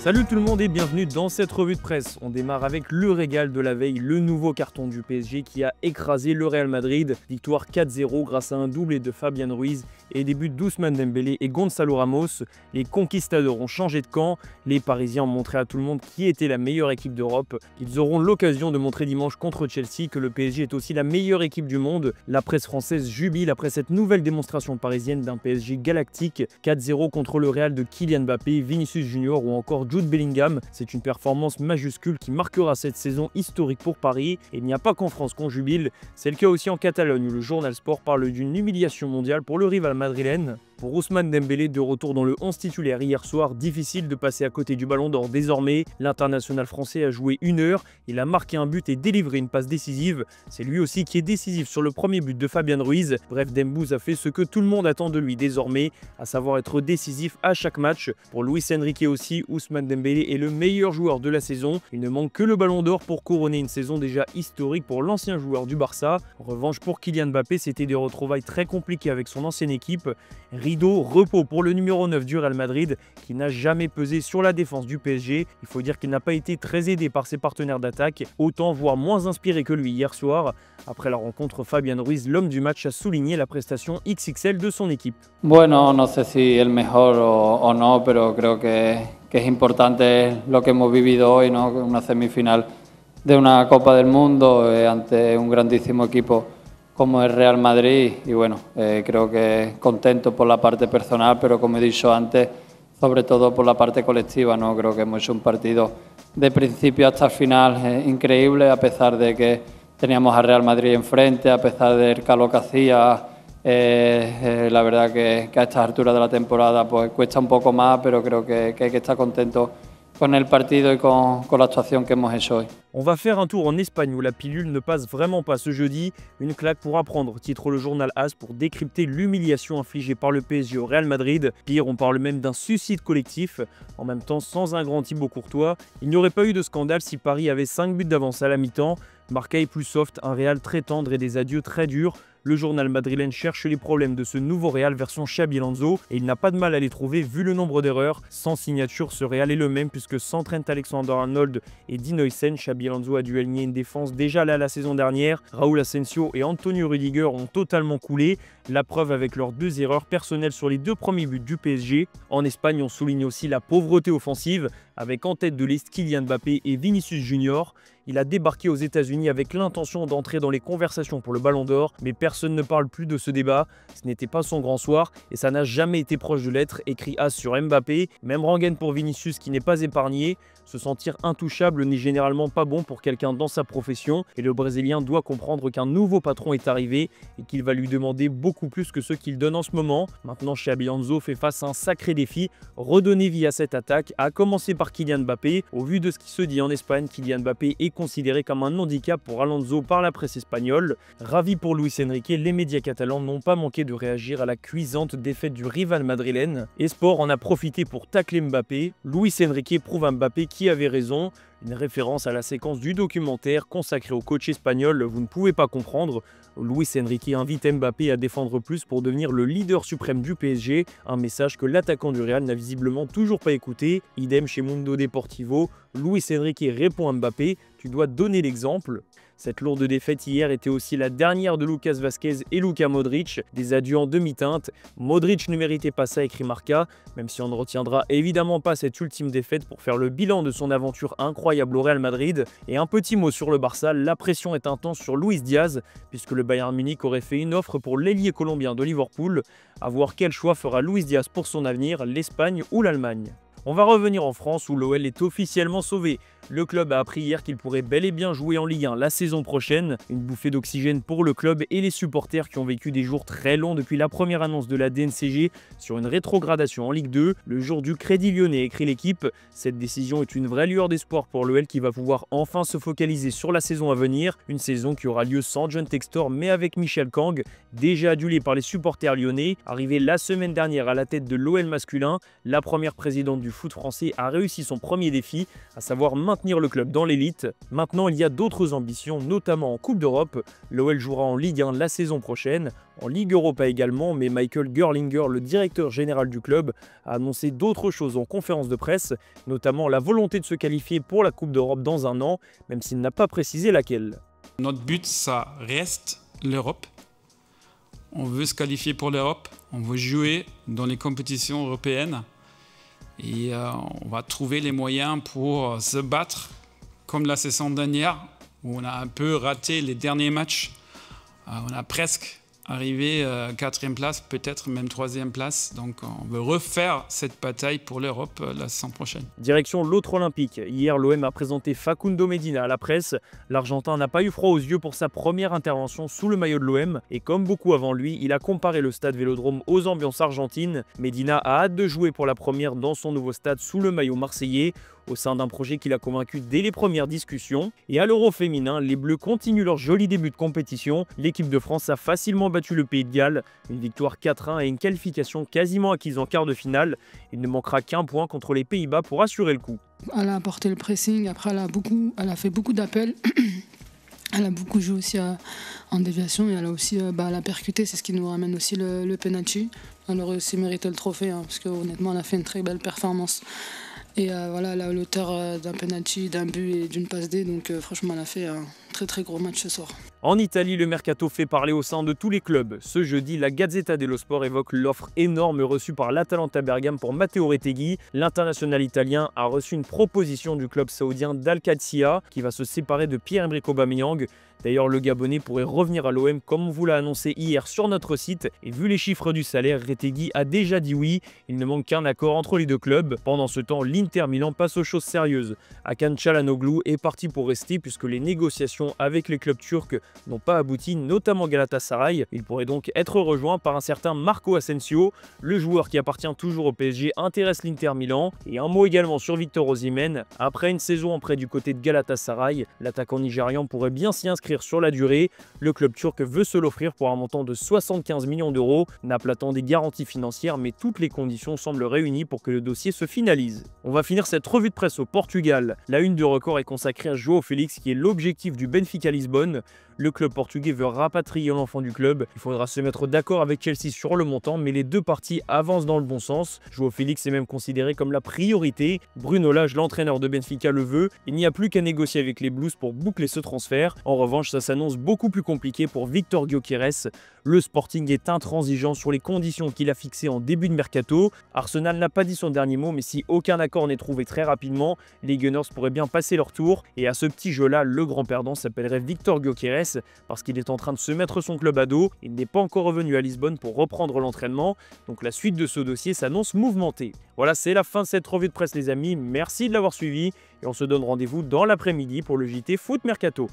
Salut tout le monde et bienvenue dans cette revue de presse. On démarre avec le régal de la veille, le nouveau carton du PSG qui a écrasé le Real Madrid. Victoire 4-0 grâce à un doublé de Fabian Ruiz et des buts d'Ousmane Dembélé et Gonzalo Ramos. Les conquistadors ont changé de camp. Les Parisiens ont montré à tout le monde qui était la meilleure équipe d'Europe. Ils auront l'occasion de montrer dimanche contre Chelsea que le PSG est aussi la meilleure équipe du monde. La presse française jubile après cette nouvelle démonstration parisienne d'un PSG galactique. 4-0 contre le Real de Kylian Mbappé, Vinicius Junior ou encore Jude Bellingham. C'est une performance majuscule qui marquera cette saison historique pour Paris. Et il n'y a pas qu'en France qu'on jubile, c'est le cas aussi en Catalogne où le journal Sport parle d'une humiliation mondiale pour le rival madrilène. Pour Ousmane Dembélé, de retour dans le 11 titulaire hier soir, difficile de passer à côté du ballon d'or désormais. L'international français a joué 1 heure, il a marqué un but et délivré une passe décisive. C'est lui aussi qui est décisif sur le premier but de Fabian Ruiz. Bref, Dembouz a fait ce que tout le monde attend de lui désormais, à savoir être décisif à chaque match. Pour Luis Enrique aussi, Ousmane Dembélé est le meilleur joueur de la saison. Il ne manque que le ballon d'or pour couronner une saison déjà historique pour l'ancien joueur du Barça. En revanche, pour Kylian Mbappé, c'était des retrouvailles très compliquées avec son ancienne équipe. Rideau, repos pour le numéro 9 du Real Madrid qui n'a jamais pesé sur la défense du PSG. Il faut dire qu'il n'a pas été très aidé par ses partenaires d'attaque, autant voire moins inspiré que lui hier soir. Après la rencontre, Fabian Ruiz, l'homme du match, a souligné la prestation XXL de son équipe. Bueno, no sé si el mejor o no, pero creo que es importante lo que hemos vivido hoy, ¿no? Una semifinal de una Copa del Mundo ante un grandísimo equipo como el Real Madrid y bueno, creo que contento por la parte personal, pero como he dicho antes, sobre todo por la parte colectiva, ¿no? Creo que hemos hecho un partido de principio hasta el final increíble, a pesar de que teníamos al Real Madrid enfrente, a pesar del calor que hacía. La verdad que a estas alturas de la temporada pues cuesta un poco más, pero creo que hay que estar contento con el partido y con la actuación que hemos hecho hoy. On va faire un tour en Espagne où la pilule ne passe vraiment pas ce jeudi. Une claque pour apprendre, titre le journal AS pour décrypter l'humiliation infligée par le PSG au Real Madrid. Pire, on parle même d'un suicide collectif. En même temps, sans un grand Thibaut Courtois, il n'y aurait pas eu de scandale si Paris avait 5 buts d'avance à la mi-temps. Marca est plus soft, un Real très tendre et des adieux très durs. Le journal madrilène cherche les problèmes de ce nouveau Real version Xabi Alonso et il n'a pas de mal à les trouver vu le nombre d'erreurs. Sans signature, ce Real est le même puisque sans Trent Alexander-Arnold et Dean Huijsen, Xabi Alonso a dû aligner une défense déjà là la saison dernière. Raúl Asensio et Antonio Rudiger ont totalement coulé. La preuve avec leurs 2 erreurs personnelles sur les 2 premiers buts du PSG. En Espagne, on souligne aussi la pauvreté offensive avec en tête de liste Kylian Mbappé et Vinicius Junior. Il a débarqué aux États-Unis avec l'intention d'entrer dans les conversations pour le Ballon d'Or, mais personne ne parle plus de ce débat. Ce n'était pas son grand soir et ça n'a jamais été proche de l'être, écrit As sur Mbappé. Même rengaine pour Vinicius qui n'est pas épargné. Se sentir intouchable n'est généralement pas bon pour quelqu'un dans sa profession et le Brésilien doit comprendre qu'un nouveau patron est arrivé et qu'il va lui demander beaucoup plus que ce qu'il donne en ce moment. Maintenant, Xabi Alonso fait face à un sacré défi, redonner vie à cette attaque, à commencer par Kylian Mbappé. Au vu de ce qui se dit en Espagne, Kylian Mbappé est considéré comme un handicap pour Alonso par la presse espagnole. Ravi pour Luis Enrique, les médias catalans n'ont pas manqué de réagir à la cuisante défaite du rival madrilène. Et Sport en a profité pour tacler Mbappé. Luis Enrique prouve à Mbappé qui avait raison. Une référence à la séquence du documentaire consacré au coach espagnol, vous ne pouvez pas comprendre. Luis Enrique invite Mbappé à défendre plus pour devenir le leader suprême du PSG, un message que l'attaquant du Real n'a visiblement toujours pas écouté. Idem chez Mundo Deportivo, Luis Enrique répond à Mbappé « Tu dois donner l'exemple ». Cette lourde défaite hier était aussi la dernière de Lucas Vazquez et Luka Modric, des adieux en demi-teinte. Modric ne méritait pas ça, écrit Marca, même si on ne retiendra évidemment pas cette ultime défaite pour faire le bilan de son aventure incroyable au Real Madrid. Et un petit mot sur le Barça, la pression est intense sur Luis Diaz, puisque le Bayern Munich aurait fait une offre pour l'ailier colombien de Liverpool. À voir quel choix fera Luis Diaz pour son avenir, l'Espagne ou l'Allemagne. On va revenir en France où l'OL est officiellement sauvé. Le club a appris hier qu'il pourrait bel et bien jouer en Ligue 1 la saison prochaine. Une bouffée d'oxygène pour le club et les supporters qui ont vécu des jours très longs depuis la première annonce de la DNCG sur une rétrogradation en Ligue 2. Le jour du Crédit Lyonnais, écrit l'équipe. Cette décision est une vraie lueur d'espoir pour l'OL qui va pouvoir enfin se focaliser sur la saison à venir. Une saison qui aura lieu sans John Textor mais avec Michel Kang, déjà adulé par les supporters lyonnais. Arrivé la semaine dernière à la tête de l'OL masculin, la première présidente du foot français a réussi son premier défi, à savoir maintenir maintenir le club dans l'élite. Maintenant, il y a d'autres ambitions, notamment en Coupe d'Europe. L'OL jouera en Ligue 1 la saison prochaine, en Ligue Europa également, mais Michael Gerlinger, le directeur général du club, a annoncé d'autres choses en conférence de presse, notamment la volonté de se qualifier pour la Coupe d'Europe dans un an, même s'il n'a pas précisé laquelle. Notre but, ça reste l'Europe. On veut se qualifier pour l'Europe, on veut jouer dans les compétitions européennes et on va trouver les moyens pour se battre comme la saison dernière où on a un peu raté les derniers matchs. On a presque arrivé à 4e place, peut-être même 3e place. Donc on veut refaire cette bataille pour l'Europe la saison prochaine. Direction l'autre olympique. Hier, l'OM a présenté Facundo Medina à la presse. L'Argentin n'a pas eu froid aux yeux pour sa première intervention sous le maillot de l'OM. Et comme beaucoup avant lui, il a comparé le stade Vélodrome aux ambiances argentines. Medina a hâte de jouer pour la première dans son nouveau stade sous le maillot marseillais, au sein d'un projet qui l'a convaincu dès les premières discussions. Et à l'Euro féminin, les Bleus continuent leur joli début de compétition. L'équipe de France a facilement battu le Pays de Galles, une victoire 4-1 et une qualification quasiment acquise en quart de finale. Il ne manquera qu'un point contre les Pays-Bas pour assurer le coup. Elle a apporté le pressing, après elle a fait beaucoup d'appels. Elle a beaucoup joué aussi en déviation et elle a aussi elle a percuté, c'est ce qui nous ramène aussi le penalty. Elle aurait aussi mérité le trophée parce qu'honnêtement elle a fait une très belle performance. Et voilà, elle a l'auteur d'un penalty, d'un but et d'une passe D, donc franchement elle a fait un très gros match ce soir. En Italie, le mercato fait parler au sein de tous les clubs. Ce jeudi, la Gazzetta dello Sport évoque l'offre énorme reçue par l'Atalanta Bergame pour Matteo Retegui. L'international italien a reçu une proposition du club saoudien d'Al-Qadsiya qui va se séparer de Pierre-Emerick Aubameyang. D'ailleurs, le Gabonais pourrait revenir à l'OM comme on vous l'a annoncé hier sur notre site. Et vu les chiffres du salaire, Retegui a déjà dit oui. Il ne manque qu'un accord entre les deux clubs. Pendant ce temps, l'Inter Milan passe aux choses sérieuses. Hakan Çalhanoğlu est parti pour rester puisque les négociations avec les clubs turcs n'ont pas abouti, notamment Galatasaray. Il pourrait donc être rejoint par un certain Marco Asensio. Le joueur qui appartient toujours au PSG intéresse l'Inter Milan. Et un mot également sur Victor Osimhen. Après une saison en prêt du côté de Galatasaray, l'attaquant nigérian pourrait bien s'y inscrire sur la durée. Le club turc veut se l'offrir pour un montant de 75 millions d'euros. Naples attend des garanties financières, mais toutes les conditions semblent réunies pour que le dossier se finalise. On va finir cette revue de presse au Portugal. La une de Record est consacrée à João Félix qui est l'objectif du Benfica Lisbonne. Le club portugais veut rapatrier l'enfant du club. Il faudra se mettre d'accord avec Chelsea sur le montant, mais les deux parties avancent dans le bon sens. João Félix est même considéré comme la priorité. Bruno Lage, l'entraîneur de Benfica, le veut. Il n'y a plus qu'à négocier avec les Blues pour boucler ce transfert. En revanche, ça s'annonce beaucoup plus compliqué pour Victor Gyökeres. Le Sporting est intransigeant sur les conditions qu'il a fixées en début de mercato. Arsenal n'a pas dit son dernier mot, mais si aucun accord n'est trouvé très rapidement, les Gunners pourraient bien passer leur tour. Et à ce petit jeu-là, le grand perdant s'appellerait Victor Gyökeres parce qu'il est en train de se mettre son club à dos. Il n'est pas encore revenu à Lisbonne pour reprendre l'entraînement. Donc la suite de ce dossier s'annonce mouvementée. Voilà, c'est la fin de cette revue de presse les amis. Merci de l'avoir suivi et on se donne rendez-vous dans l'après-midi pour le JT Foot Mercato.